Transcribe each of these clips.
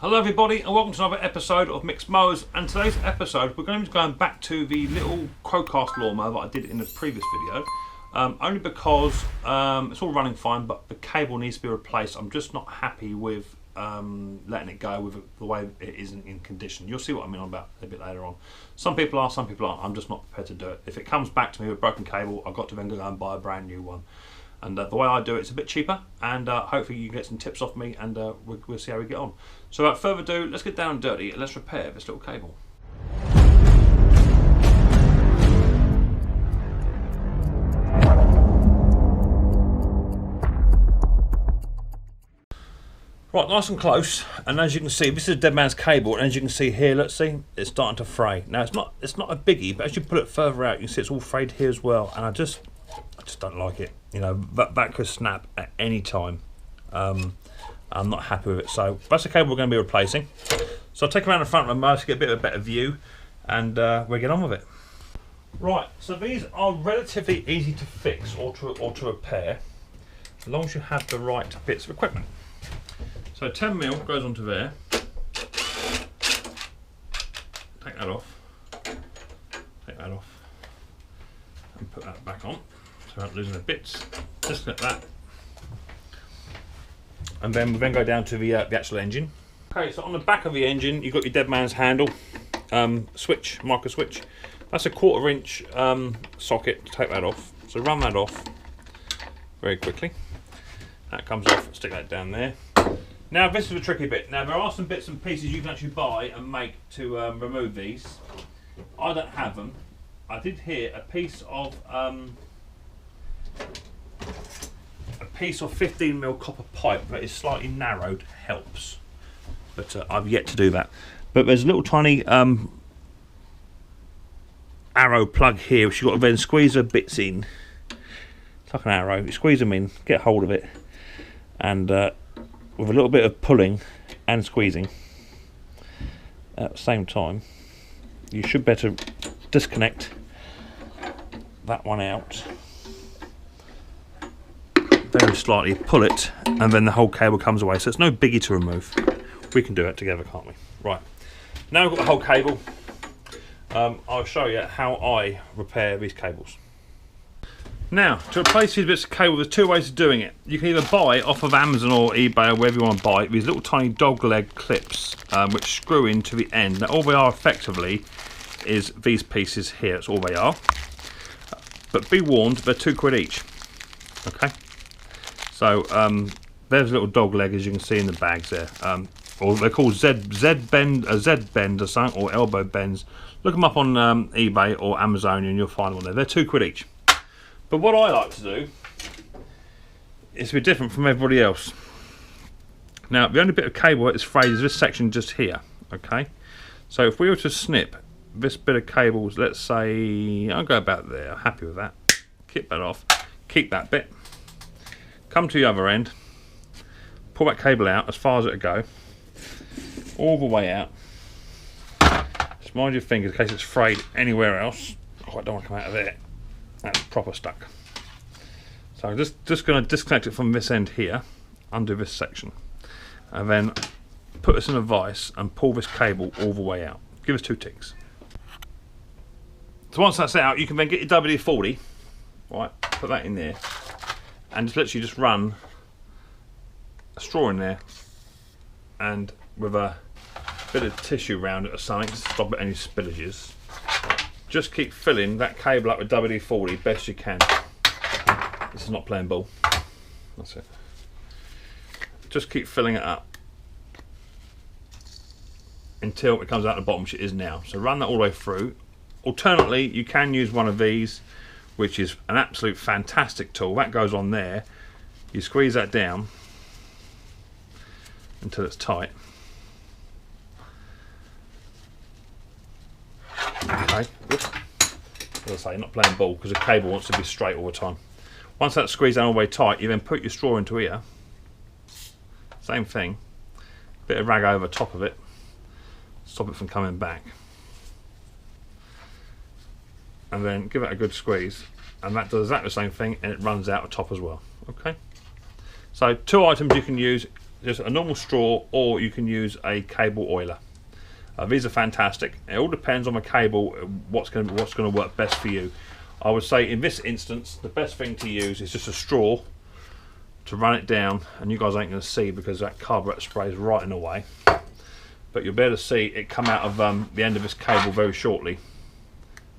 Hello everybody and welcome to another episode of Micks Mowers, and today's episode we're going to be going back to the little Crowcast lawnmower that I did in the previous video, only because it's all running fine but the cable needs to be replaced. I'm just not happy with letting it go with the way it isn't in condition. You'll see what I mean about a bit later on. Some people are, some people aren't. I'm just not prepared to do it. If it comes back to me with a broken cable, I've got to then go and buy a brand new one. And the way I do it's a bit cheaper, and hopefully you can get some tips off me, and we'll see how we get on. So without further ado, let's get down and dirty and let's repair this little cable. Right, nice and close, and as you can see, this is a dead man's cable, and as you can see here, let's see, it's starting to fray. Now it's not a biggie, but as you pull it further out, you can see it's all frayed here as well, and I just don't like it. You know, that could snap at any time. I'm not happy with it, so that's the cable we're going to be replacing. So I'll take it around the front of my mouse to get a bit of a better view, and we'll get on with it. Right, so these are relatively easy to fix or to repair, as long as you have the right bits of equipment. So 10mm goes onto there. Take that off. Take that off. And put that back on. So I'm not losing the bits. Disconnect that. And then we go down to the actual engine. Okay, so on the back of the engine, you've got your dead man's handle switch, micro switch. That's a 1/4 inch socket to take that off. So run that off very quickly. That comes off, stick that down there. Now this is the tricky bit. Now there are some bits and pieces you can actually buy and make to remove these. I don't have them. I did hear a piece of 15mm copper pipe that is slightly narrowed helps, but I've yet to do that. But there's a little tiny arrow plug here which you've got to then squeeze the bits in. It's like an arrow, you squeeze them in, get hold of it, and with a little bit of pulling and squeezing at the same time, you should better disconnect that one out very slightly, pull it, and then the whole cable comes away. So it's no biggie to remove. We can do it together, can't we? Right, now we've got the whole cable. I'll show you how I repair these cables. Now, to replace these bits of cable, there's two ways of doing it. You can either buy off of Amazon or eBay or wherever you want to buy these little tiny dog leg clips which screw into the end. Now all they are effectively is these pieces here, that's all they are. But be warned, they're £2 each. Okay? So there's a little dog leg, as you can see in the bags there. Or they're called Z bend or something, or elbow bends. Look them up on eBay or Amazon and you'll find one there. They're £2 each. But what I like to do is to be different from everybody else. Now, the only bit of cable that is frayed is this section just here. Okay? So if we were to snip this bit of cables, let's say, I'll go about there, happy with that. Keep that off. Keep that bit. Come to the other end. Pull that cable out as far as it'll go. All the way out. Just mind your fingers in case it's frayed anywhere else. Oh, I don't want to come out of there. That's proper stuck. So I'm just going to disconnect it from this end here, undo this section, and then put this in a vise and pull this cable all the way out. Give us 2 ticks. So once that's out, you can then get your WD-40, right? Put that in there, and just literally just run a straw in there, and with a bit of tissue around it or something to stop any spillages. Just keep filling that cable up with WD-40 best you can. This is not playing ball. That's it. Just keep filling it up until it comes out the bottom, which it is now. So run that all the way through. Alternately, you can use one of these, which is an absolute fantastic tool. That goes on there. You squeeze that down until it's tight. Okay, as I say, not playing ball because the cable wants to be straight all the time. Once that's squeezed down all the way tight, you then put your straw into here. Same thing. Bit of rag over top of it. Stop it from coming back. And then give it a good squeeze. And that does exactly the same thing, and it runs out the top as well. Okay. So 2 items you can use just a normal straw, or you can use a cable oiler. These are fantastic. It all depends on the cable, what's going to work best for you. I would say in this instance, the best thing to use is just a straw to run it down, and you guys ain't going to see because that carburetor spray is right in the way. But you'll be able to see it come out of the end of this cable very shortly.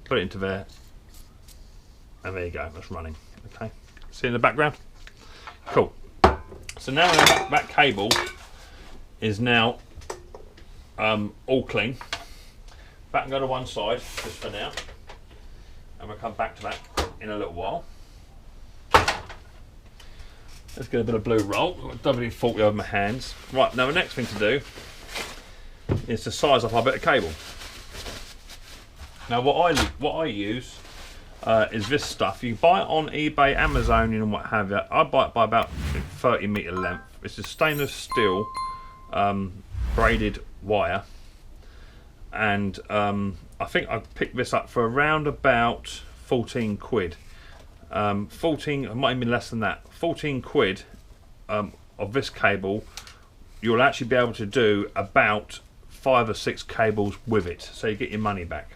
Put it into there, and there you go, that's running. Okay, see in the background? Cool. So now that cable is now all clean. That can go to one side just for now, and we'll come back to that in a little while. Let's get a bit of blue roll. I've got WD-40 over my hands. Right, now the next thing to do is to size up our bit of cable. Now what I use is this stuff. You can buy it on eBay, Amazon and what have you. I buy it by about 30 metre length. It's a stainless steel braided wire, and I think I picked this up for around about 14 quid. 14, it might even be less than that. 14 quid of this cable, you'll actually be able to do about 5 or 6 cables with it, so you get your money back.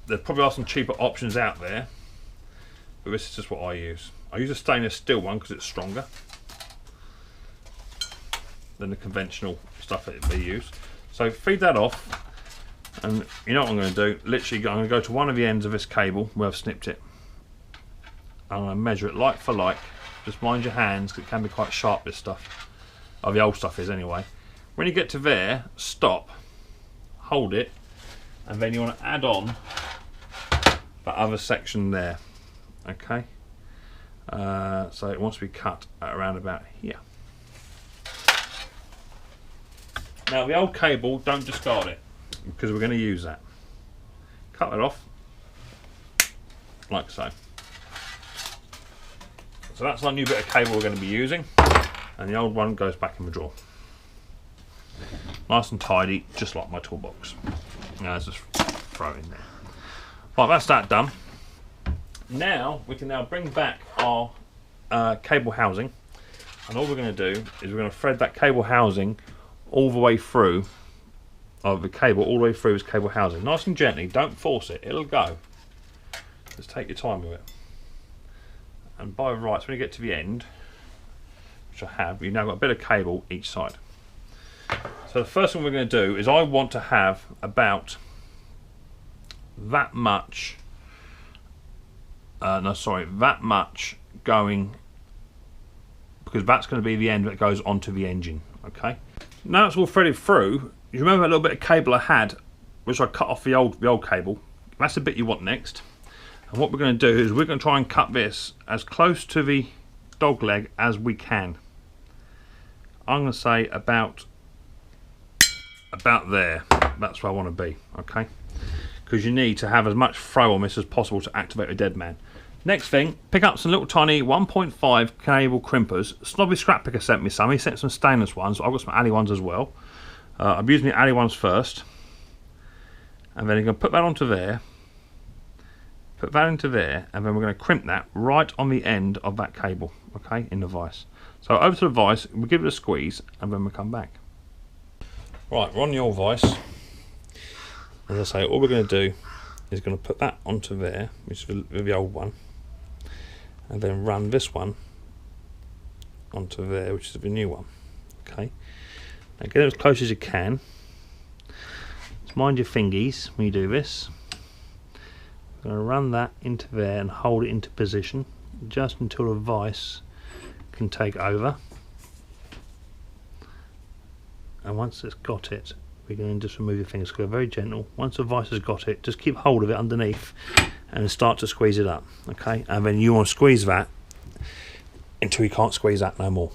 There probably are some cheaper options out there, but this is just what I use. I use a stainless steel one because it's stronger than the conventional stuff that they use. So feed that off, and you know what I'm going to do? Literally, I'm going to go to one of the ends of this cable where I've snipped it. I'm going to measure it like for like. Just mind your hands, because it can be quite sharp, this stuff. Oh, the old stuff is anyway. When you get to there, stop, hold it, and then you want to add on that other section there. Okay, so it wants to be cut at around about here. Now the old cable, don't discard it, because we're going to use that. Cut it off like so. So that's our new bit of cable we're going to be using, and the old one goes back in the drawer. Nice and tidy, just like my toolbox. Now let's just throw it in there. Right, that's that done. Now we can now bring back our cable housing, and all we're going to do is we're going to thread that cable housing all the way through, the cable all the way through this cable housing. Nice and gently, don't force it, it'll go. Just take your time with it. And by rights, when you get to the end, which I have, you've now got a bit of cable each side. So the first thing we're going to do is I want to have about that much, that much going, because that's going to be the end that goes onto the engine. Okay. Now it's all threaded through. You remember that little bit of cable I had, which I cut off the old cable? That's the bit you want next. And what we're going to do is we're going to try and cut this as close to the dog leg as we can. I'm going to say about there. That's where I want to be. Okay. Because you need to have as much throw on this as possible to activate a dead man. Next thing, pick up some little tiny 1.5 cable crimpers. Snobby Scrap Picker sent me some. He sent some stainless ones. I've got some alley ones as well. I'm using the alley ones first, and then you're going to put that onto there, put that into there, and then we're going to crimp that right on the end of that cable, okay, in the vise. So over to the vise, we'll give it a squeeze, and then we'll come back. Right, we're on the old vise. As I say, all we're going to do is going to put that onto there, which is the old one, and then run this one onto there, which is the new one. Okay, now get it as close as you can. Just mind your fingies when you do this. I'm going to run that into there and hold it into position just until the vise can take over. And once it's got it, we're going to just remove your fingers. Go very gentle. Once the vise has got it, just keep hold of it underneath and start to squeeze it up. Okay, and then you want to squeeze that until you can't squeeze that no more.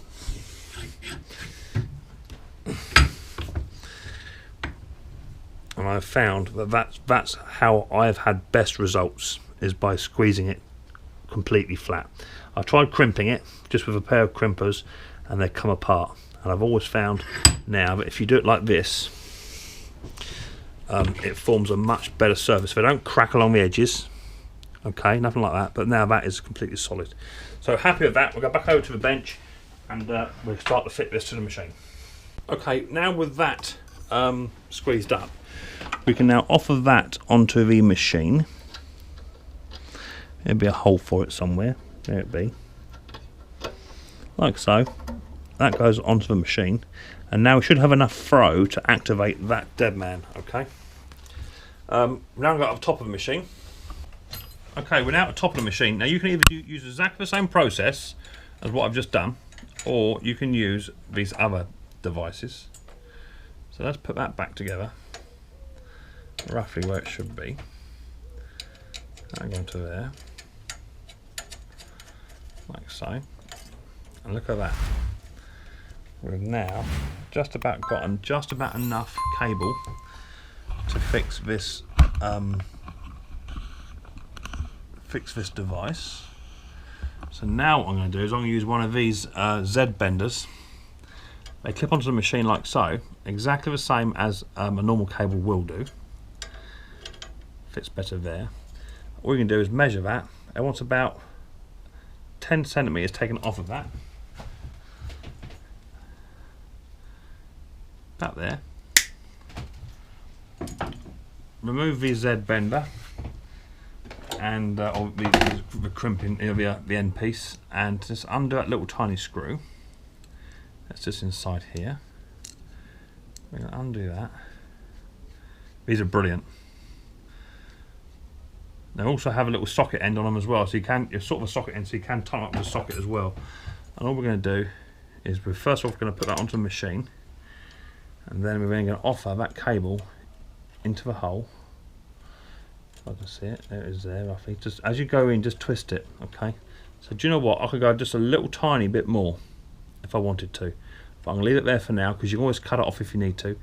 And I've found that that's how I've had best results, is by squeezing it completely flat. I tried crimping it just with a pair of crimpers and they come apart, and I've always found now that if you do it like this, it forms a much better surface. They don't crack along the edges, okay, nothing like that, but now that is completely solid. So happy with that. We'll go back over to the bench and we'll start to fit this to the machine. Okay, now with that squeezed up, we can now offer that onto the machine. There'll be a hole for it somewhere. There it be. Like so. That goes onto the machine, and now we should have enough throw to activate that dead man. Okay. Now I've got up top of the machine. Okay, we're now at the top of the machine. Now you can either use exactly the same process as what I've just done, or you can use these other devices. So let's put that back together, roughly where it should be. Hang on to there, like so. And look at that. We've now just about gotten just about enough cable to fix this device. So now what I'm going to do is I'm going to use one of these Z benders. They clip onto the machine like so, exactly the same as a normal cable will do. Fits better there. All you can do is measure that. I want about 10 centimeters taken off of that. About there. Remove the Z bender and the crimping, the end piece, and just undo that little tiny screw. That's just inside here. We're going to undo that. These are brilliant. They also have a little socket end on them as well, so you're sort of a socket end, so you can tie up the socket as well. And all we're going to do is we're first off going to put that onto the machine, and then we're then going to offer that cable into the hole. If I can see it, there it is there roughly. Just as you go in, just twist it, okay? So do you know what? I could go just a little tiny bit more if I wanted to. But I'm going to leave it there for now, because you can always cut it off if you need to.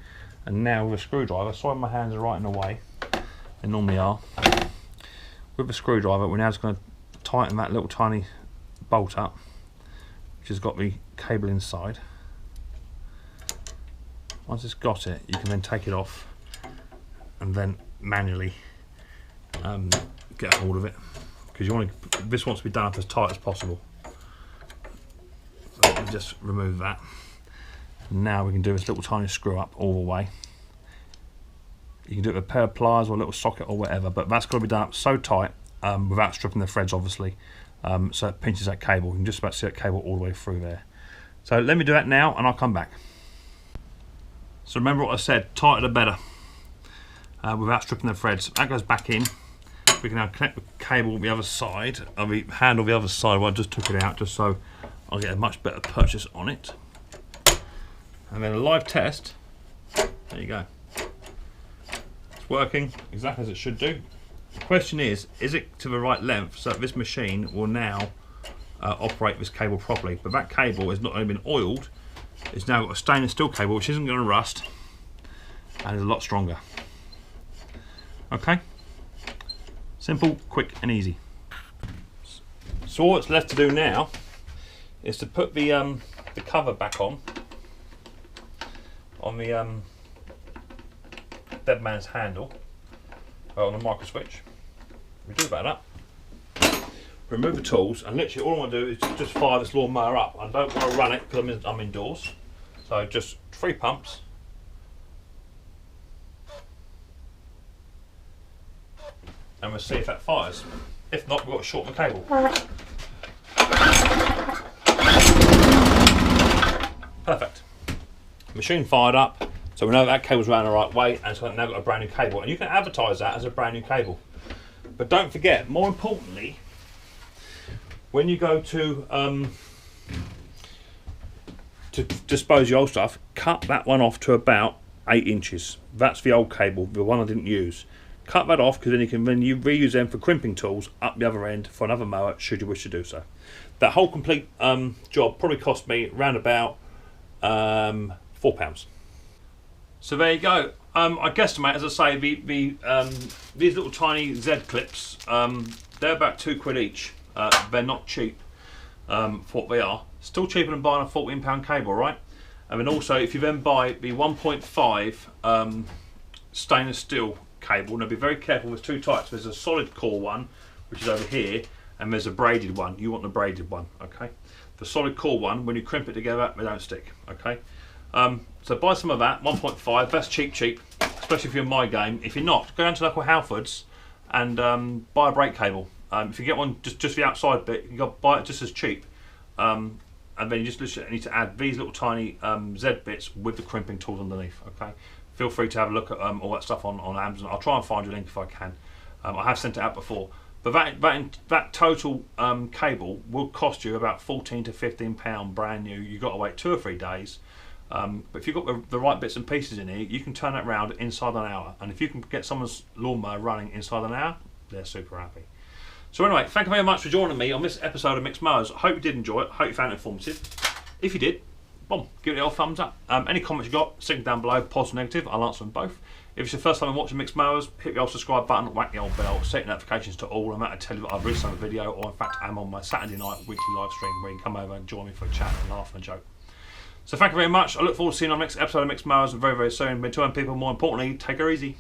And now with a screwdriver, sorry my hands are right in the way, they normally are. With a screwdriver, we're now just going to tighten that little tiny bolt up, which has got the cable inside. Once it's got it, you can then take it off and then manually get a hold of it, because this wants to be done up as tight as possible. So let me just remove that. Now we can do this little tiny screw up all the way. You can do it with a pair of pliers or a little socket or whatever, but that's got to be done up so tight without stripping the threads, obviously, so it pinches that cable. You can just about see that cable all the way through there. So let me do that now, and I'll come back. So remember what I said, tighter the better, without stripping the threads. That goes back in. We can now connect the cable the other side, the handle the other side where I just took it out, just so I'll get a much better purchase on it. And then a live test, there you go. It's working exactly as it should do. The question is it to the right length so that this machine will now operate this cable properly? But that cable has not only been oiled, it's now got a stainless steel cable which isn't going to rust and is a lot stronger. Okay, simple, quick and easy. So all that's left to do now is to put the cover back on the dead man's handle on the micro switch. We do about that. Remove the tools, and literally all I want to do is just fire this lawnmower up. I don't want to run it because I'm indoors. So just 3 pumps. And we'll see if that fires. If not, we've got to shorten the cable. Perfect. Machine fired up, so we know that cable's ran the right way, and so I've now got a brand new cable. And you can advertise that as a brand new cable. But don't forget, more importantly, when you go to dispose your old stuff, cut that one off to about 8 inches. That's the old cable, the one I didn't use. Cut that off, because then you can reuse them for crimping tools up the other end for another mower, should you wish to do so. That whole complete job probably cost me around about £4. So there you go. I guesstimate, as I say, these little tiny Z clips, they're about £2 each. They're not cheap for what they are. Still cheaper than buying a £14 cable, right? And then also, if you then buy the 1.5 stainless steel cable, now be very careful, there's 2 types. There's a solid core one, which is over here, and there's a braided one. You want the braided one, okay? The solid core one, when you crimp it together, they don't stick. Okay, so buy some of that. 1.5, that's cheap, especially if you're in my game. If you're not, go down to local Halfords and buy a brake cable. If you get one just the outside bit, you got to buy it just as cheap. And then you just literally need to add these little tiny Z bits with the crimping tools underneath. Okay, feel free to have a look at all that stuff on Amazon. I'll try and find you a link if I can. I have sent it out before. But that total cable will cost you about £14 to £15 brand new. You've got to wait 2 or 3 days. But if you've got the right bits and pieces in here, you can turn it around inside an hour. And if you can get someone's lawnmower running inside an hour, they're super happy. So anyway, thank you very much for joining me on this episode of Micks Mowers. I hope you did enjoy it. I hope you found it informative. If you did, boom, give it a little thumbs up. Any comments you got, stick them down below, positive or negative. I'll answer them both. If it's your first time watching Micks Mowers, hit the old subscribe button, whack the old bell, set notifications to all. I'm about to tell you that I've released a video, or in fact I'm on my Saturday night weekly live stream where you can come over and join me for a chat and laugh and joke. So thank you very much. I look forward to seeing you on the next episode of Micks Mowers very, very soon. Until then, people, more importantly, take her easy.